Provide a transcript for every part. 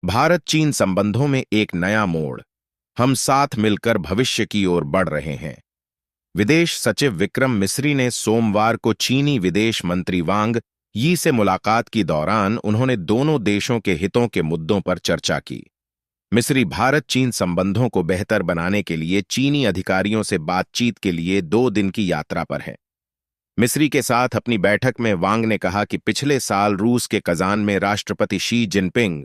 भारत चीन संबंधों में एक नया मोड़। हम साथ मिलकर भविष्य की ओर बढ़ रहे हैं। विदेश सचिव विक्रम मिस्री ने सोमवार को चीनी विदेश मंत्री वांग यी से मुलाकात के दौरान उन्होंने दोनों देशों के हितों के मुद्दों पर चर्चा की। मिस्री भारत चीन संबंधों को बेहतर बनाने के लिए चीनी अधिकारियों से बातचीत के लिए 2 दिन की यात्रा पर हैं। मिस्री के साथ अपनी बैठक में वांग ने कहा कि पिछले साल रूस के कजान में राष्ट्रपति शी जिनपिंग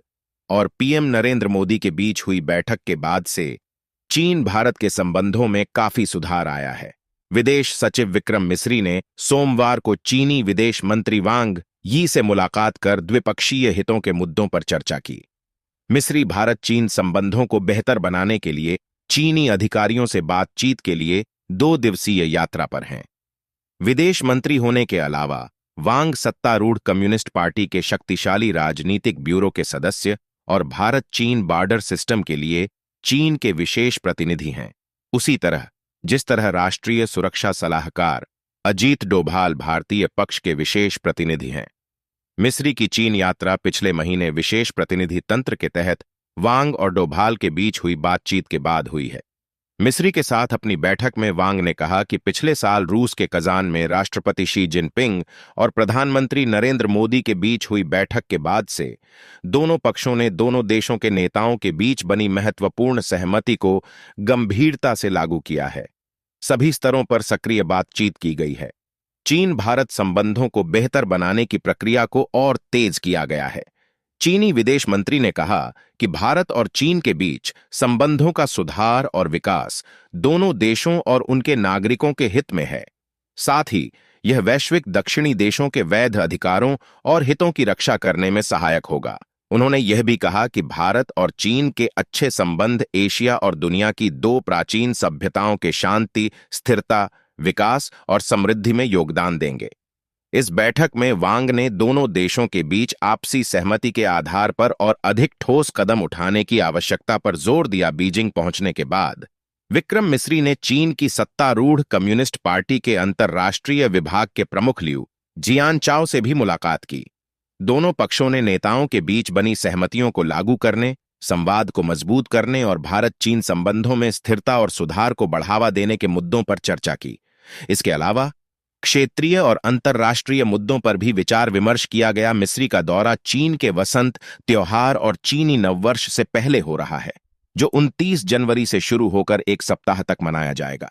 और पीएम नरेंद्र मोदी के बीच हुई बैठक के बाद से चीन भारत के संबंधों में काफी सुधार आया है। विदेश सचिव विक्रम मिस्री ने सोमवार को चीनी विदेश मंत्री वांग यी से मुलाकात कर द्विपक्षीय हितों के मुद्दों पर चर्चा की। मिस्री भारत चीन संबंधों को बेहतर बनाने के लिए चीनी अधिकारियों से बातचीत के लिए 2 दिवसीय यात्रा पर हैं। विदेश मंत्री होने के अलावा वांग सत्तारूढ़ कम्युनिस्ट पार्टी के शक्तिशाली राजनीतिक ब्यूरो के सदस्य और भारत चीन बॉर्डर सिस्टम के लिए चीन के विशेष प्रतिनिधि हैं। उसी तरह जिस तरह राष्ट्रीय सुरक्षा सलाहकार अजीत डोभाल भारतीय पक्ष के विशेष प्रतिनिधि हैं। मिस्री की चीन यात्रा पिछले महीने विशेष प्रतिनिधि तंत्र के तहत वांग और डोभाल के बीच हुई बातचीत के बाद हुई है। मिस्री के साथ अपनी बैठक में वांग ने कहा कि पिछले साल रूस के कजान में राष्ट्रपति शी जिनपिंग और प्रधानमंत्री नरेंद्र मोदी के बीच हुई बैठक के बाद से दोनों पक्षों ने दोनों देशों के नेताओं के बीच बनी महत्वपूर्ण सहमति को गंभीरता से लागू किया है। सभी स्तरों पर सक्रिय बातचीत की गई है। चीन भारत संबंधों को बेहतर बनाने की प्रक्रिया को और तेज किया गया है। चीनी विदेश मंत्री ने कहा कि भारत और चीन के बीच संबंधों का सुधार और विकास दोनों देशों और उनके नागरिकों के हित में है। साथ ही यह वैश्विक दक्षिणी देशों के वैध अधिकारों और हितों की रक्षा करने में सहायक होगा। उन्होंने यह भी कहा कि भारत और चीन के अच्छे संबंध एशिया और दुनिया की 2 प्राचीन सभ्यताओं के शांति, स्थिरता, विकास और समृद्धि में योगदान देंगे। इस बैठक में वांग ने दोनों देशों के बीच आपसी सहमति के आधार पर और अधिक ठोस कदम उठाने की आवश्यकता पर जोर दिया। बीजिंग पहुंचने के बाद विक्रम मिस्री ने चीन की सत्तारूढ़ कम्युनिस्ट पार्टी के अंतर्राष्ट्रीय विभाग के प्रमुख लियू जियानचाओ से भी मुलाकात की। दोनों पक्षों ने नेताओं के बीच बनी सहमतियों को लागू करने, संवाद को मजबूत करने और भारत चीन संबंधों में स्थिरता और सुधार को बढ़ावा देने के मुद्दों पर चर्चा की। इसके अलावा क्षेत्रीय और अंतर्राष्ट्रीय मुद्दों पर भी विचार विमर्श किया गया। मिस्री का दौरा चीन के वसंत त्योहार और चीनी नववर्ष से पहले हो रहा है, जो 29 जनवरी से शुरू होकर 1 सप्ताह तक मनाया जाएगा।